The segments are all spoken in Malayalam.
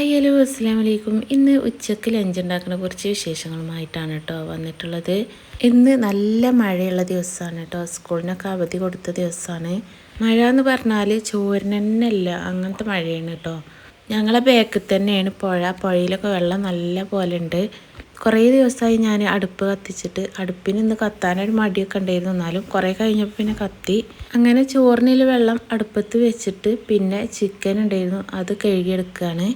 ഹായ് ഹലോ അസ്സലാമു അലൈക്കും. ഇന്ന് ഉച്ചയ്ക്ക് ലഞ്ച് ഉണ്ടാക്കുന്ന കുറച്ച് വിശേഷങ്ങളുമായിട്ടാണ് കേട്ടോ വന്നിട്ടുള്ളത്. ഇന്ന് നല്ല മഴയുള്ള ദിവസമാണ് കേട്ടോ. സ്കൂളിനൊക്കെ അവധി കൊടുത്ത ദിവസമാണ്. മഴ എന്ന് പറഞ്ഞാൽ ചോരനല്ല, അങ്ങനത്തെ മഴയാണ് കേട്ടോ. ഞങ്ങളെ ബാക്കിൽ തന്നെയാണ് പുഴ. പുഴയിലൊക്കെ വെള്ളം നല്ല പോലെ ഉണ്ട്. കുറേ ദിവസമായി ഞാൻ അടുപ്പ് കത്തിച്ചിട്ട്. അടുപ്പിന് ഇന്ന് കത്താനൊരു മടിയൊക്കെ ഉണ്ടായിരുന്നു, എന്നാലും കുറേ കഴിഞ്ഞപ്പോൾ പിന്നെ കത്തി. അങ്ങനെ ചോറിനിൽ വെള്ളം അടുപ്പത്ത് വെച്ചിട്ട് പിന്നെ ചിക്കൻ ഉണ്ടായിരുന്നു, അത് കഴുകിയെടുക്കുകയാണ്.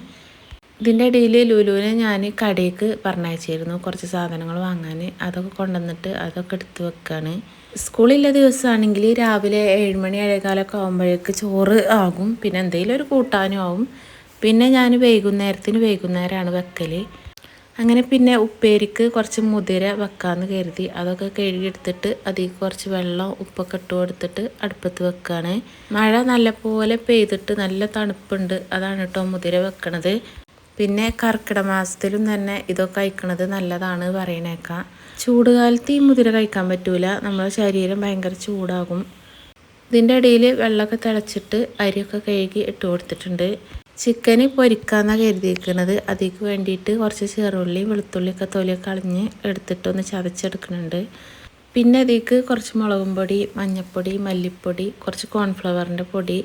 ഇതിൻ്റെ ഇടയിൽ ലുലുവിനെ ഞാൻ കടയിലേക്ക് പറഞ്ഞയച്ചിരുന്നു കുറച്ച് സാധനങ്ങൾ വാങ്ങാൻ. അതൊക്കെ കൊണ്ടുവന്നിട്ട് അതൊക്കെ എടുത്ത് വെക്കുകയാണ്. സ്കൂളില്ല ദിവസമാണെങ്കിൽ രാവിലെ 7 മണി 7:15 ആകുമ്പോഴേക്ക് ചോറ് ആകും, പിന്നെ എന്തെങ്കിലും ഒരു കൂട്ടാനും ആവും. പിന്നെ ഞാൻ വൈകുന്നേരമാണ് വെക്കൽ. അങ്ങനെ പിന്നെ ഉപ്പേരിക്ക് കുറച്ച് മുതിര വെക്കാമെന്ന് കരുതി അതൊക്കെ കഴുകിയെടുത്തിട്ട് അതിൽ കുറച്ച് വെള്ളം ഉപ്പൊക്കെ ഇട്ട് കൊടുത്തിട്ട് അടുപ്പത്ത് വെക്കുകയാണ്. മഴ നല്ലപോലെ പെയ്തിട്ട് നല്ല തണുപ്പുണ്ട്, അതാണ് കേട്ടോ മുതിര വെക്കണത്. പിന്നെ കർക്കിടക മാസത്തിലും തന്നെ ഇതൊക്കെ കഴിക്കണത് നല്ലതാണ് പറയണേക്കാം. ചൂടുകാലത്ത് ഈ മുതിര കഴിക്കാൻ പറ്റൂല, നമ്മുടെ ശരീരം ഭയങ്കര ചൂടാകും. ഇതിൻ്റെ ഇടയിൽ വെള്ളമൊക്കെ തിളച്ചിട്ട് അരിയൊക്കെ കഴുകി ഇട്ട് കൊടുത്തിട്ടുണ്ട്. ചിക്കന് പൊരിക്കാമെന്നാണ് കരുതിയിരിക്കുന്നത്. അതിലേക്ക് വേണ്ടിയിട്ട് കുറച്ച് ചെറുള്ളി വെളുത്തുള്ളിയൊക്കെ തൊലിയൊക്കെ കളഞ്ഞ് എടുത്തിട്ട് ഒന്ന് ചതച്ചെടുക്കുന്നുണ്ട്. പിന്നെ അതിലേക്ക് കുറച്ച് മുളകും പൊടി, മഞ്ഞൾപ്പൊടി, മല്ലിപ്പൊടി, കുറച്ച് കോൺഫ്ലവറിൻ്റെ പൊടി,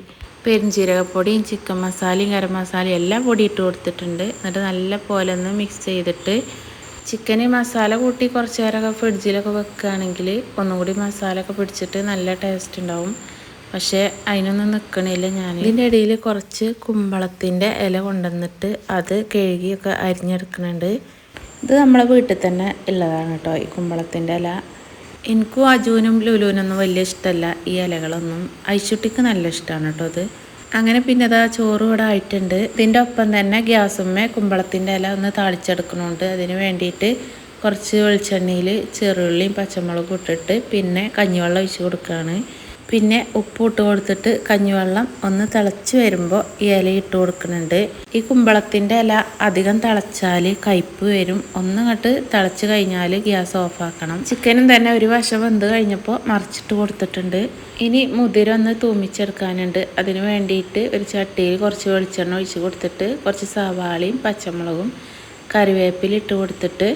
പെരുംജീരകപ്പൊടിയും ചിക്കൻ മസാലയും ഗരം മസാലയും എല്ലാം പൊടി ഇട്ട് കൊടുത്തിട്ടുണ്ട്. എന്നിട്ട് നല്ല പോലെ ഒന്ന് മിക്സ് ചെയ്തിട്ട് ചിക്കന് മസാല കൂട്ടി കുറച്ച് നേരമൊക്കെ ഫ്രിഡ്ജിലൊക്കെ വെക്കുകയാണെങ്കിൽ ഒന്നുകൂടി മസാലയൊക്കെ പിടിച്ചിട്ട് നല്ല ടേസ്റ്റ് ഉണ്ടാവും. പക്ഷേ അതിനൊന്നും നിൽക്കണില്ല ഞാൻ. ഇതിൻ്റെ ഇടയിൽ കുറച്ച് കുമ്പളത്തിൻ്റെ ഇല കൊണ്ടുവന്നിട്ട് അത് കഴുകിയൊക്കെ അരിഞ്ഞെടുക്കുന്നുണ്ട്. ഇത് നമ്മളെ വീട്ടിൽ തന്നെ ഉള്ളതാണ് കേട്ടോ ഈ കുമ്പളത്തിൻ്റെ ഇല. എനിക്കും അജുവിനും ലുലുവിനൊന്നും വലിയ ഇഷ്ടമല്ല ഈ ഇലകളൊന്നും. ഐശുട്ടിക്ക് നല്ല ഇഷ്ടമാണ് കേട്ടോ ഇത്. അങ്ങനെ പിന്നെ അതാ ചോറ് ഇവിടെ ആയിട്ടുണ്ട്. ഇതിൻ്റെ ഒപ്പം തന്നെ ഗ്യാസുമ്മേ കുമ്പളത്തിൻ്റെ ഇല ഒന്ന് താളിച്ചെടുക്കണുണ്ട്. അതിന് വേണ്ടിയിട്ട് കുറച്ച് വെളിച്ചെണ്ണയിൽ ചെറുള്ളിയും പച്ചമുളകും ഇട്ടിട്ട് പിന്നെ കഞ്ഞിവെള്ളം ഒഴിച്ച് കൊടുക്കുകയാണ്. പിന്നെ ഉപ്പ് ഇട്ട് കൊടുത്തിട്ട് കഞ്ഞിവെള്ളം ഒന്ന് തിളച്ച് വരുമ്പോൾ ഈ ഇല ഇട്ട് കൊടുക്കുന്നുണ്ട്. ഈ കുമ്പളത്തിൻ്റെ ഇല അധികം തിളച്ചാൽ കയ്പ്പ് വരും. ഒന്നിങ്ങോട്ട് തിളച്ച് കഴിഞ്ഞാൽ ഗ്യാസ് ഓഫാക്കണം. ചിക്കനും തന്നെ ഒരു വശം വെന്ത് കഴിഞ്ഞപ്പോൾ മറിച്ചിട്ട് കൊടുത്തിട്ടുണ്ട്. ഇനി മുതിര ഒന്ന് തൂമിച്ചെടുക്കാനുണ്ട്. അതിന് വേണ്ടിയിട്ട് ഒരു ചട്ടിയിൽ കുറച്ച് വെളിച്ചെണ്ണ ഒഴിച്ച് കൊടുത്തിട്ട് കുറച്ച് സവാളയും പച്ചമുളകും കറിവേപ്പില ഇട്ട് കൊടുത്തിട്ട്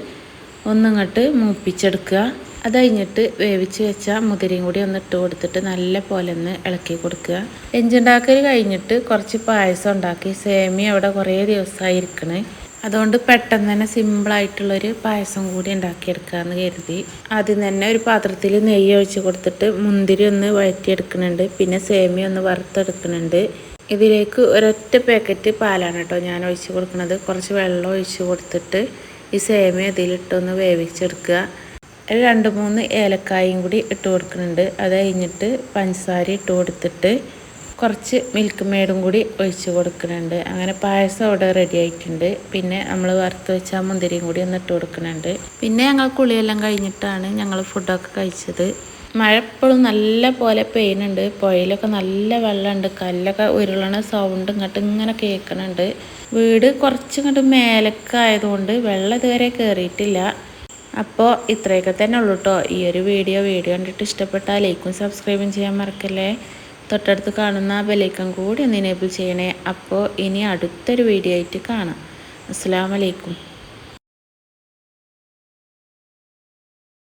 ഒന്നിങ്ങോട്ട് മൂപ്പിച്ചെടുക്കുക. അത് കഴിഞ്ഞിട്ട് വേവിച്ച് വെച്ച മുതിരയും കൂടി ഒന്ന് ഇട്ട് കൊടുത്തിട്ട് നല്ല പോലെ ഒന്ന് ഇളക്കി കൊടുക്കുക. ലഞ്ചുണ്ടാക്കൽ കഴിഞ്ഞിട്ട് കുറച്ച് പായസം ഉണ്ടാക്കി. സേമിയ അവിടെ കുറേ ദിവസമായി ഇരിക്കണേ, അതുകൊണ്ട് പെട്ടെന്ന് തന്നെ സിമ്പിളായിട്ടുള്ളൊരു പായസം കൂടി ഉണ്ടാക്കിയെടുക്കാമെന്ന് കരുതി. ആദ്യം തന്നെ ഒരു പാത്രത്തിൽ നെയ്യ് ഒഴിച്ച് കൊടുത്തിട്ട് മുന്തിരി ഒന്ന് വഴറ്റിയെടുക്കുന്നുണ്ട്. പിന്നെ സേമിയ ഒന്ന് വറുത്തെടുക്കുന്നുണ്ട്. ഇതിലേക്ക് ഒരൊറ്റ പാക്കറ്റ് പാലാണ് കേട്ടോ ഞാൻ ഒഴിച്ച് കൊടുക്കുന്നത്. കുറച്ച് വെള്ളം ഒഴിച്ച് കൊടുത്തിട്ട് ഈ സേമിയ ഇതിലിട്ടൊന്ന് വേവിച്ചെടുക്കുക. 2-3 ഏലക്കായും കൂടി ഇട്ട് കൊടുക്കുന്നുണ്ട്. അത് കഴിഞ്ഞിട്ട് പഞ്ചസാര ഇട്ട് കൊടുത്തിട്ട് കുറച്ച് മിൽക്ക് മെയ്ഡും കൂടി ഒഴിച്ച് കൊടുക്കുന്നുണ്ട്. അങ്ങനെ പായസം അവിടെ റെഡി ആയിട്ടുണ്ട്. പിന്നെ നമ്മൾ വറുത്ത് വെച്ച മുന്തിരിയും കൂടി ഒന്ന് ഇട്ട് കൊടുക്കുന്നുണ്ട്. പിന്നെ ഞങ്ങൾ കുളിയെല്ലാം കഴിഞ്ഞിട്ടാണ് ഞങ്ങൾ ഫുഡൊക്കെ കഴിച്ചത്. മഴ ഇപ്പോഴും നല്ല പോലെ പെയ്യുന്നുണ്ട്. പുഴയിലൊക്കെ നല്ല വെള്ളമുണ്ട്. കല്ലൊക്കെ ഉരുളണ സൗണ്ട് ഇങ്ങനെ കേൾക്കുന്നുണ്ട്. വീട് കുറച്ചിങ്ങോട്ട് മേലൊക്കെ ആയതുകൊണ്ട് വെള്ളം ഇതുവരെ കയറിയിട്ടില്ല. അപ്പോൾ ഇത്രയൊക്കെ തന്നെ ഉള്ളൂ കേട്ടോ ഈ ഒരു വീഡിയോ കണ്ടിട്ട് ഇഷ്ടപ്പെട്ടാൽ ലൈക്കും സബ്സ്ക്രൈബും ചെയ്യാൻ മറക്കല്ലേ. തൊട്ടടുത്ത് കാണുന്ന ബെല്ലൈക്കൺ കൂടി ഒന്ന് എനേബിൾ ചെയ്യണേ. അപ്പോൾ ഇനി അടുത്തൊരു വീഡിയോ ആയിട്ട് കാണാം. അസ്സലാമു അലൈക്കും.